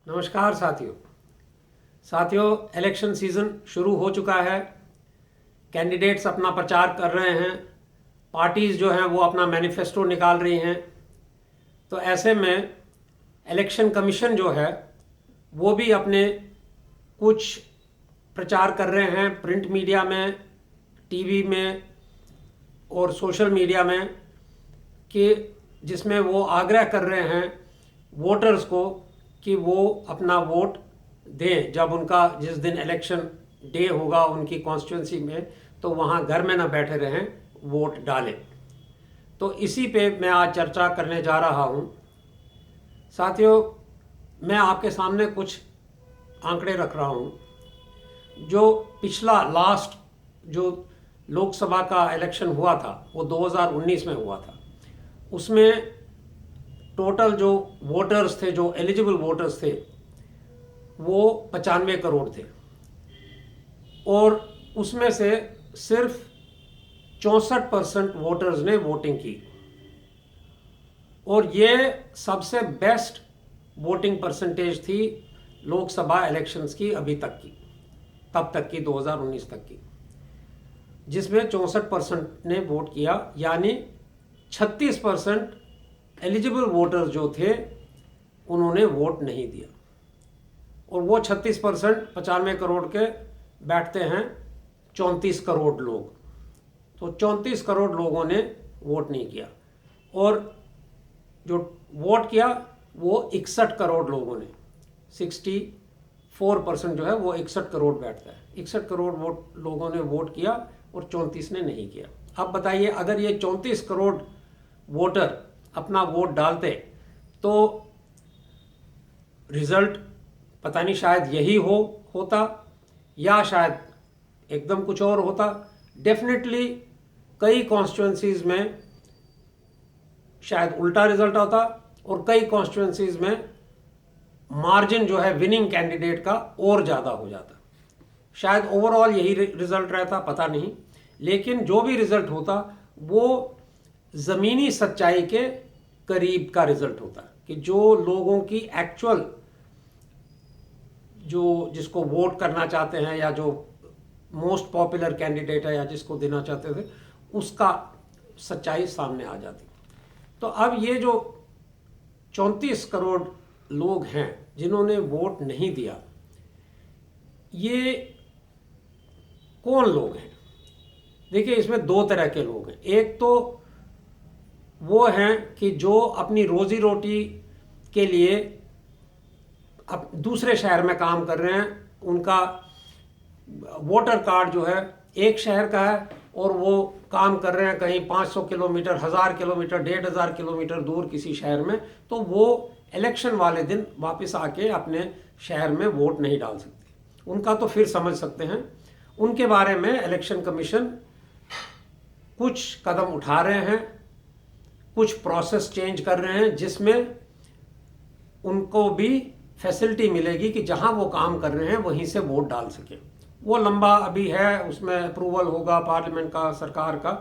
नमस्कार साथियों, election season शुरू हो चुका है। कैंडिडेट्स अपना प्रचार कर रहे हैं, पार्टीज़ जो हैं वो अपना मैनिफेस्टो निकाल रही हैं। तो ऐसे में इलेक्शन कमीशन जो है वो भी अपने कुछ प्रचार कर रहे हैं प्रिंट मीडिया में, टीवी में और सोशल मीडिया में, कि जिसमें वो आग्रह कर रहे हैं वोटर्स को कि वो अपना वोट दें। जब उनका जिस दिन इलेक्शन डे होगा उनकी कॉन्स्टिट्यूंसी में, तो वहाँ घर में ना बैठे रहें, वोट डालें। तो इसी पे मैं आज चर्चा करने जा रहा हूँ। साथियों, मैं आपके सामने कुछ आंकड़े रख रहा हूँ। जो पिछला लास्ट जो लोकसभा का इलेक्शन हुआ था वो 2019 में हुआ था। उसमें टोटल जो वोटर्स थे, जो एलिजिबल वोटर्स थे, वो 95 करोड़ थे और उसमें से सिर्फ 64% वोटर्स ने वोटिंग की। और ये सबसे बेस्ट वोटिंग परसेंटेज थी लोकसभा इलेक्शंस की अभी तक की, तब तक की 2019 तक की, जिसमें 64% ने वोट किया। यानी 36% एलिजिबल वोटर्स जो थे उन्होंने वोट नहीं दिया। और वो 36% 95 करोड़ के बैठते हैं 34 करोड़ लोग। तो 34 करोड़ लोगों ने वोट नहीं किया। और जो वोट किया वो 61 करोड़ लोगों ने, 64% जो है वो 61 करोड़ बैठता है। 61 करोड़ लोगों ने वोट किया और 34 ने नहीं किया। अब बताइए, अगर ये 34 करोड़ वोटर अपना वोट डालते तो रिजल्ट पता नहीं, शायद यही होता या शायद एकदम कुछ और होता। डेफिनेटली कई कॉन्स्टिट्यूंसीज में शायद उल्टा रिजल्ट आता और कई कॉन्स्टिट्यूंसीज में मार्जिन जो है विनिंग कैंडिडेट का और ज़्यादा हो जाता। शायद ओवरऑल यही रिजल्ट रहता, पता नहीं। लेकिन जो भी रिजल्ट होता वो ज़मीनी सच्चाई के करीब का रिजल्ट होता, कि जो लोगों की एक्चुअल, जो जिसको वोट करना चाहते हैं या जो मोस्ट पॉपुलर कैंडिडेट है या जिसको देना चाहते थे, उसका सच्चाई सामने आ जाती। तो अब ये जो 34 करोड़ लोग हैं जिन्होंने वोट नहीं दिया, ये कौन लोग हैं? देखिए, इसमें दो तरह के लोग हैं। एक तो वो हैं कि जो अपनी रोजी रोटी के लिए अब दूसरे शहर में काम कर रहे हैं। उनका वोटर कार्ड जो है एक शहर का है और वो काम कर रहे हैं कहीं 500 किलोमीटर, 1000 किलोमीटर, 1500 किलोमीटर दूर किसी शहर में। तो वो इलेक्शन वाले दिन वापस आके अपने शहर में वोट नहीं डाल सकते। उनका तो फिर समझ सकते हैं। उनके बारे में इलेक्शन कमीशन कुछ कदम उठा रहे हैं, कुछ प्रोसेस चेंज कर रहे हैं, जिसमें उनको भी फैसिलिटी मिलेगी कि जहां वो काम कर रहे हैं वहीं से वोट डाल सके। वो लंबा अभी है, उसमें अप्रूवल होगा पार्लियामेंट का, सरकार का।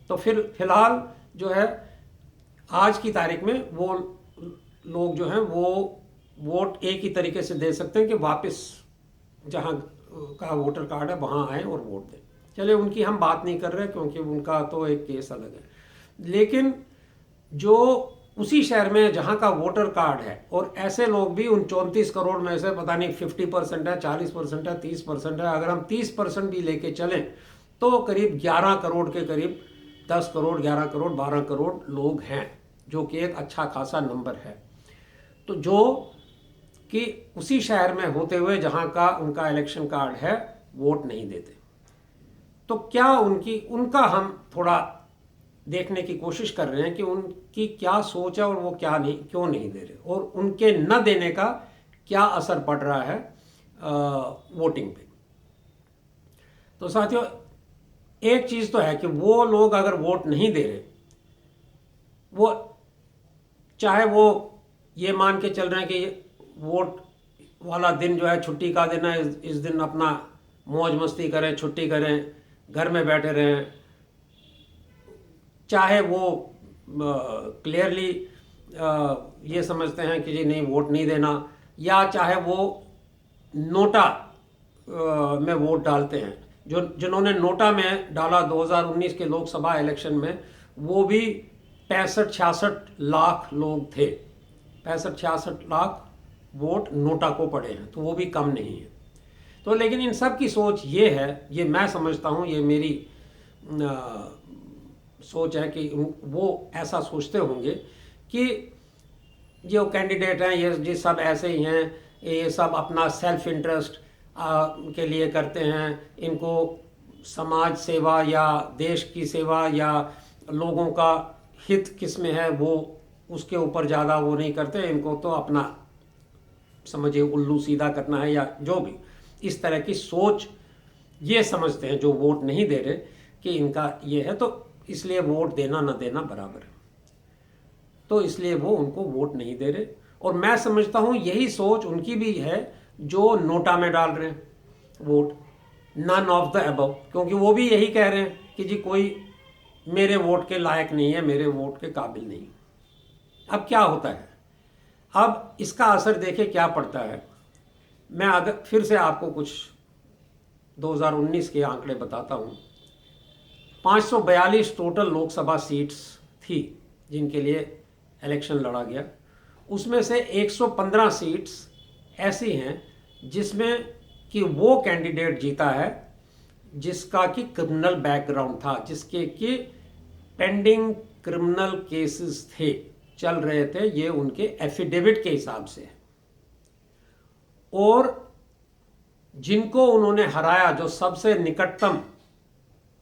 तो फिर फिलहाल जो है आज की तारीख में वो लोग जो हैं वो वोट एक ही तरीके से दे सकते हैं कि वापस जहां का वोटर कार्ड है वहां आए और वोट दें। चलिए, उनकी हम बात नहीं कर रहे क्योंकि उनका तो एक केस अलग है। लेकिन जो उसी शहर में जहां का वोटर कार्ड है, और ऐसे लोग भी उन 34 करोड़ में से पता नहीं 50% है, 40% है, 30% है। अगर हम 30% भी लेके चलें तो करीब 11 करोड़ के करीब, 10 करोड़, 11 करोड़, 12 करोड़ लोग हैं, जो कि एक अच्छा खासा नंबर है। तो जो कि उसी शहर में होते हुए जहां का उनका इलेक्शन कार्ड है, वोट नहीं देते। तो क्या उनका हम थोड़ा देखने की कोशिश कर रहे हैं कि उनकी क्या सोच है और वो क्यों नहीं दे रहे, और उनके न देने का क्या असर पड़ रहा है वोटिंग पे। तो साथियों, एक चीज़ तो है कि वो लोग अगर वोट नहीं दे रहे, वो चाहे वो ये मान के चल रहे हैं कि वोट वाला दिन जो है छुट्टी का दिन है, इस दिन अपना मौज मस्ती करें, छुट्टी करें, घर में बैठे रहें, चाहे वो क्लियरली ये समझते हैं कि जी नहीं, वोट नहीं देना, या चाहे वो नोटा में वोट डालते हैं, जिन्होंने नोटा में डाला 2019 के लोकसभा इलेक्शन में, वो भी 65-66 लाख लोग थे। 65-66 लाख वोट नोटा को पड़े हैं, तो वो भी कम नहीं है। तो लेकिन इन सब की सोच ये है, ये मैं समझता हूँ, ये मेरी सोच है कि वो ऐसा सोचते होंगे कि जो कैंडिडेट हैं ये सब ऐसे ही हैं, ये सब अपना सेल्फ इंटरेस्ट के लिए करते हैं, इनको समाज सेवा या देश की सेवा या लोगों का हित किस में है वो उसके ऊपर ज़्यादा वो नहीं करते, इनको तो अपना समझिए उल्लू सीधा करना है या जो भी इस तरह की सोच ये समझते हैं जो वोट नहीं दे रहे कि इनका ये है, तो इसलिए वोट देना ना देना बराबर है, तो इसलिए वो उनको वोट नहीं दे रहे। और मैं समझता हूँ यही सोच उनकी भी है जो नोटा में डाल रहे हैं vote, none of the above, क्योंकि वो भी यही कह रहे हैं कि जी कोई मेरे वोट के लायक नहीं है, मेरे वोट के काबिल नहीं। अब क्या होता है, अब इसका असर देखे क्या पड़ता है। मैं अगर फिर से आपको कुछ 2019 के आंकड़े बताता हूँ। 542 टोटल लोकसभा सीट्स थी जिनके लिए इलेक्शन लड़ा गया, उसमें से 115 सीट्स ऐसी हैं जिसमें कि वो कैंडिडेट जीता है जिसका कि क्रिमिनल बैकग्राउंड था, जिसके कि पेंडिंग क्रिमिनल केसेस थे, चल रहे थे, ये उनके एफिडेविट के हिसाब से। और जिनको उन्होंने हराया, जो सबसे निकटतम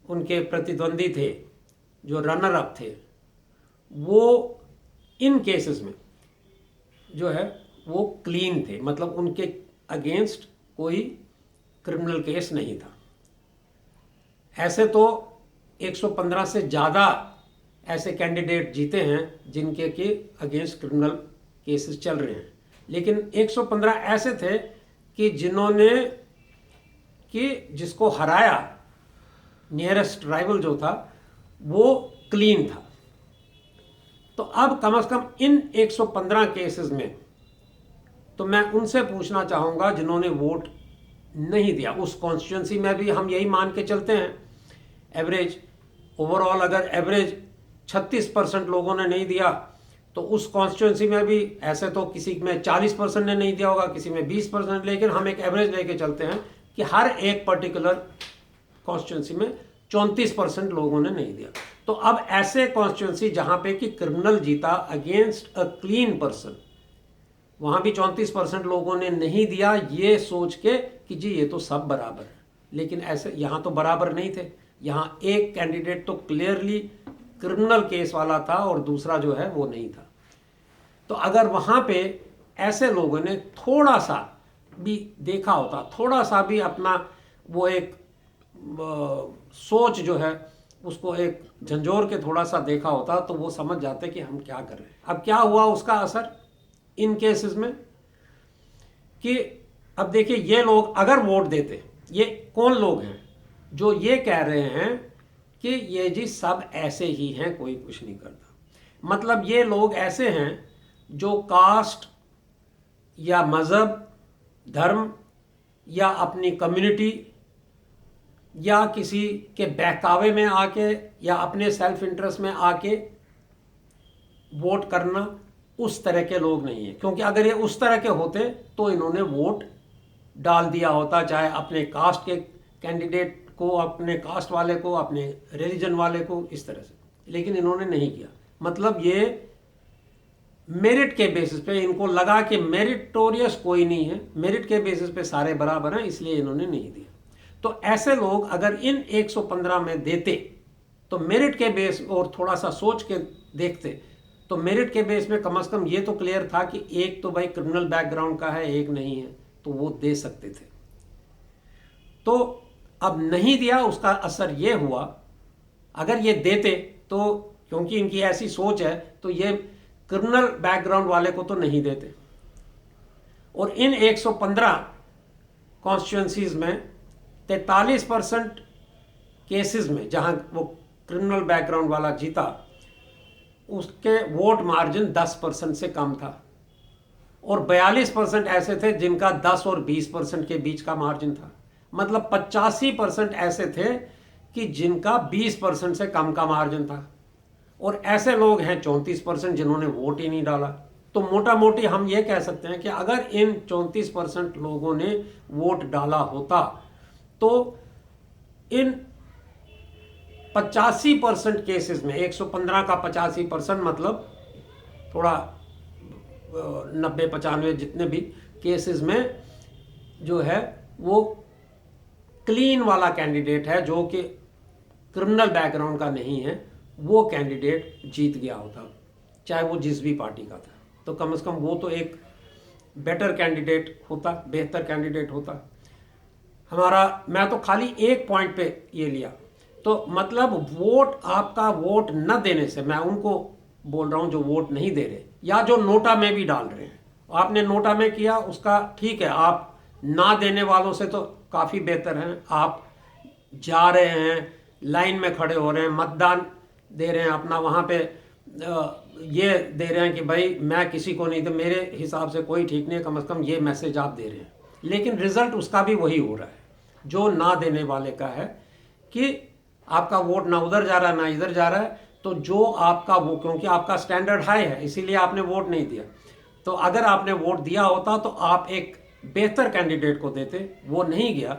उनके प्रतिद्वंदी थे, जो रनर अप थे, वो इन केसेस में जो है वो क्लीन थे, मतलब उनके अगेंस्ट कोई क्रिमिनल केस नहीं था। ऐसे तो 115 से ज़्यादा ऐसे कैंडिडेट जीते हैं जिनके के अगेंस्ट क्रिमिनल केसेस चल रहे हैं, लेकिन 115 ऐसे थे कि जिन्होंने कि जिसको हराया, नियरेस्ट राइवल जो था वो क्लीन था। तो अब कम से कम इन 115 केसेस में तो मैं उनसे पूछना चाहूँगा जिन्होंने वोट नहीं दिया, उस कॉन्स्टिट्यूंसी में भी हम यही मान के चलते हैं एवरेज, ओवरऑल अगर एवरेज 36% लोगों ने नहीं दिया, तो उस कॉन्स्टिट्यूंसी में भी ऐसे तो किसी में 40% ने नहीं दिया होगा, किसी में 20%, लेकिन हम एक एवरेज लेके चलते हैं कि हर एक पर्टिकुलर कॉन्स्टिट्यूंसी में 34% लोगों ने नहीं दिया। तो अब ऐसे कॉन्स्टिट्यूंसी जहां पे कि क्रिमिनल जीता अगेंस्ट अ क्लीन पर्सन, वहां भी 34% लोगों ने नहीं दिया, ये सोच के कि जी ये तो सब बराबर है। लेकिन ऐसे यहां तो बराबर नहीं थे, यहां एक कैंडिडेट तो क्लियरली क्रिमिनल केस वाला था और दूसरा जो है वो नहीं था। तो अगर वहां पे ऐसे लोगों ने थोड़ा सा भी देखा होता, थोड़ा सा भी अपना वो एक सोच जो है उसको एक झंझोर के थोड़ा सा देखा होता, तो वो समझ जाते कि हम क्या कर रहे हैं। अब क्या हुआ उसका असर इन केसेस में कि अब देखिए ये लोग अगर वोट देते, ये कौन लोग हैं जो ये कह रहे हैं कि ये जी सब ऐसे ही हैं, कोई कुछ नहीं करता। मतलब ये लोग ऐसे हैं जो कास्ट या मज़हब, धर्म या अपनी कम्युनिटी या किसी के बहकावे में आके या अपने सेल्फ इंटरेस्ट में आके वोट करना, उस तरह के लोग नहीं है। क्योंकि अगर ये उस तरह के होते तो इन्होंने वोट डाल दिया होता, चाहे अपने कास्ट के कैंडिडेट को, अपने कास्ट वाले को, अपने रिलीजन वाले को, इस तरह से। लेकिन इन्होंने नहीं किया। मतलब ये मेरिट के बेसिस पे इनको लगा कि मेरिटोरियस कोई नहीं है, मेरिट के बेसिस पे सारे बराबर हैं, इसलिए इन्होंने नहीं दिया। तो ऐसे लोग अगर इन 115 में देते तो मेरिट के बेस और थोड़ा सा सोच के देखते तो मेरिट के बेस में कम से कम ये तो क्लियर था कि एक तो भाई क्रिमिनल बैकग्राउंड का है, एक नहीं है, तो वो दे सकते थे। तो अब नहीं दिया, उसका असर ये हुआ, अगर ये देते तो क्योंकि इनकी ऐसी सोच है तो ये क्रिमिनल बैकग्राउंड वाले को तो नहीं देते। और इन 115 कॉन्स्टिट्यूंसीज में 43% केसेस में जहां वो क्रिमिनल बैकग्राउंड वाला जीता, उसके वोट मार्जिन 10% से कम था। और 42% ऐसे थे जिनका 10 और 20% के बीच का मार्जिन था। मतलब 85% ऐसे थे कि जिनका 20% से कम का मार्जिन था, और ऐसे लोग हैं 34% जिन्होंने वोट ही नहीं डाला। तो मोटा मोटी हम ये कह सकते हैं कि अगर इन 34% लोगों ने वोट डाला होता तो इन 85% केसेस में, 115 का 85% मतलब थोड़ा 90-95 जितने भी केसेस में जो है वो क्लीन वाला कैंडिडेट है, जो कि क्रिमिनल बैकग्राउंड का नहीं है, वो कैंडिडेट जीत गया होता, चाहे वो जिस भी पार्टी का था। तो कम से कम वो तो एक बेटर कैंडिडेट होता, बेहतर कैंडिडेट होता हमारा। मैं तो खाली एक पॉइंट पे ये लिया, तो मतलब वोट, आपका वोट न देने से, मैं उनको बोल रहा हूं जो वोट नहीं दे रहे या जो नोटा में भी डाल रहे हैं। आपने नोटा में किया उसका ठीक है, आप ना देने वालों से तो काफ़ी बेहतर हैं। आप जा रहे हैं, लाइन में खड़े हो रहे हैं, मतदान दे रहे हैं अपना, वहाँ पे ये दे रहे हैं कि भाई मैं किसी को नहीं, तो मेरे हिसाब से कोई ठीक नहीं है, कम से कम ये मैसेज आप दे रहे हैं। लेकिन रिजल्ट उसका भी वही हो रहा है जो ना देने वाले का है, कि आपका वोट ना उधर जा रहा है ना इधर जा रहा है। तो जो आपका वो, क्योंकि आपका स्टैंडर्ड हाई है इसीलिए आपने वोट नहीं दिया, तो अगर आपने वोट दिया होता तो आप एक बेहतर कैंडिडेट को देते, वो नहीं गया।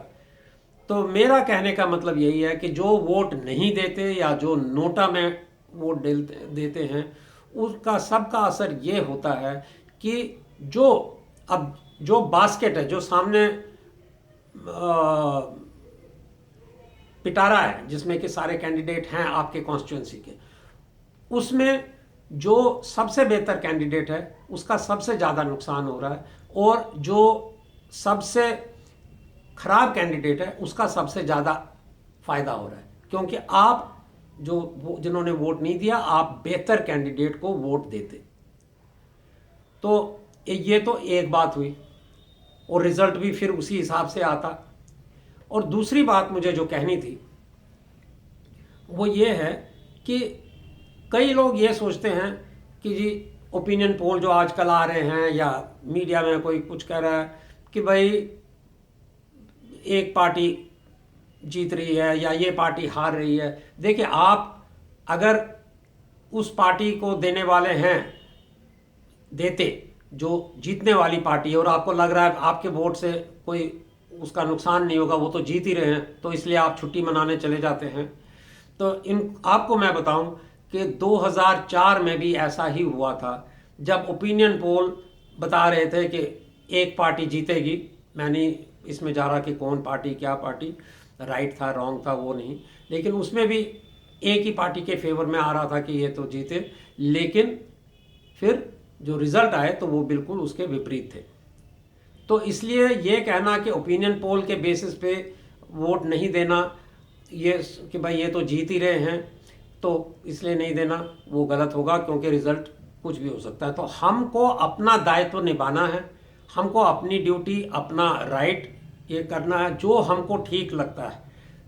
तो मेरा कहने का मतलब यही है कि जो वोट नहीं देते या जो नोटा में वोट देते हैं, उसका सबका असर ये होता है कि जो अब जो बास्केट है, जो सामने पिटारा है जिसमें कि सारे कैंडिडेट हैं आपके कॉन्स्टिट्यूंसी के, उसमें जो सबसे बेहतर कैंडिडेट है उसका सबसे ज़्यादा नुकसान हो रहा है, और जो सबसे खराब कैंडिडेट है उसका सबसे ज़्यादा फायदा हो रहा है, क्योंकि आप जो जिन्होंने वोट नहीं दिया, आप बेहतर कैंडिडेट को वोट देते। तो ये तो एक बात हुई, और रिजल्ट भी फिर उसी हिसाब से आता। और दूसरी बात मुझे जो कहनी थी वो ये है कि कई लोग ये सोचते हैं कि जी ओपिनियन पोल जो आजकल आ रहे हैं या मीडिया में कोई कुछ कह रहा है कि भाई एक पार्टी जीत रही है या ये पार्टी हार रही है। देखिए, आप अगर उस पार्टी को देने वाले हैं, देते जो जीतने वाली पार्टी है, और आपको लग रहा है आपके वोट से कोई उसका नुकसान नहीं होगा, वो तो जीत ही रहे हैं, तो इसलिए आप छुट्टी मनाने चले जाते हैं। तो इन आपको मैं बताऊं कि 2004 में भी ऐसा ही हुआ था, जब ओपिनियन पोल बता रहे थे कि एक पार्टी जीतेगी। मैं नहीं इसमें जा रहा कि कौन पार्टी क्या पार्टी राइट था रॉन्ग था वो नहीं, लेकिन उसमें भी एक ही पार्टी के फेवर में आ रहा था कि ये तो जीते, लेकिन फिर जो रिजल्ट आए तो वो बिल्कुल उसके विपरीत थे। तो इसलिए ये कहना कि ओपिनियन पोल के बेसिस पे वोट नहीं देना, ये कि भाई ये तो जीत ही रहे हैं तो इसलिए नहीं देना, वो गलत होगा, क्योंकि रिजल्ट कुछ भी हो सकता है। तो हमको अपना दायित्व निभाना है, हमको अपनी ड्यूटी, अपना राइट ये करना है, जो हमको ठीक लगता है,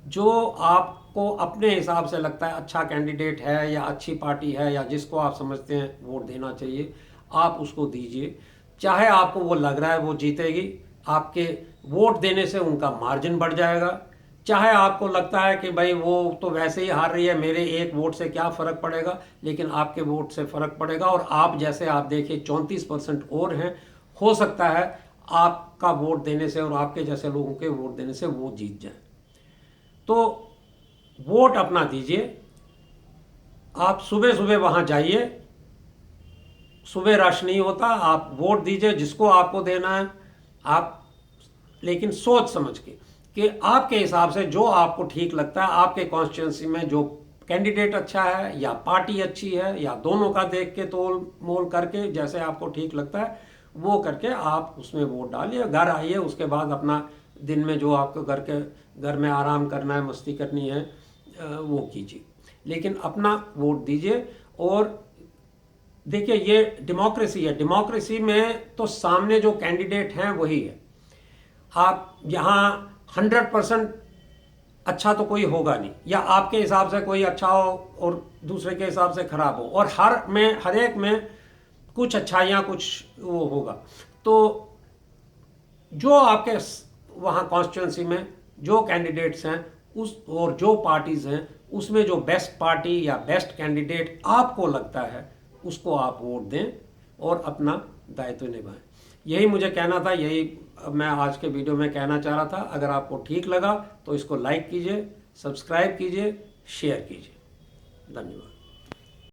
जो आपको अपने हिसाब से लगता है अच्छा कैंडिडेट है या अच्छी पार्टी है या जिसको आप समझते हैं वोट देना चाहिए, आप उसको दीजिए। चाहे आपको वो लग रहा है वो जीतेगी, आपके वोट देने से उनका मार्जिन बढ़ जाएगा, चाहे आपको लगता है कि भाई वो तो वैसे ही हार रही है, मेरे एक वोट से क्या फ़र्क पड़ेगा, लेकिन आपके वोट से फ़र्क पड़ेगा। और आप जैसे आप देखिए 34% और हैं, हो सकता है आपका वोट देने से और आपके जैसे लोगों के वोट देने से वो जीत जाए। तो वोट अपना दीजिए, आप सुबह सुबह वहाँ जाइए, सुबह रश नहीं होता, आप वोट दीजिए जिसको आपको देना है आप, लेकिन सोच समझ के कि आपके हिसाब से जो आपको ठीक लगता है, आपके कॉन्स्टिट्यूंसी में जो कैंडिडेट अच्छा है या पार्टी अच्छी है या दोनों का देख के तोल मोल करके जैसे आपको ठीक लगता है वो करके आप उसमें वोट डालिए, घर आइए, उसके बाद अपना दिन में जो आपको घर में आराम करना है, मस्ती करनी है, वो कीजिए, लेकिन अपना वोट दीजिए। और देखिए ये डेमोक्रेसी है, डेमोक्रेसी में तो सामने जो कैंडिडेट हैं वही है। आप यहाँ 100% अच्छा तो कोई होगा नहीं, या आपके हिसाब से कोई अच्छा हो और दूसरे के हिसाब से खराब हो, और हर एक में कुछ अच्छाइयाँ कुछ वो होगा। तो जो आपके वहाँ कॉन्स्टिट्यूंसी में जो कैंडिडेट्स हैं उस और जो पार्टीज़ हैं उसमें जो बेस्ट पार्टी या बेस्ट कैंडिडेट आपको लगता है उसको आप वोट दें और अपना दायित्व निभाएं। यही मुझे कहना था, यही मैं आज के वीडियो में कहना चाह रहा था। अगर आपको ठीक लगा तो इसको लाइक कीजिए, सब्सक्राइब कीजिए, शेयर कीजिए। धन्यवाद।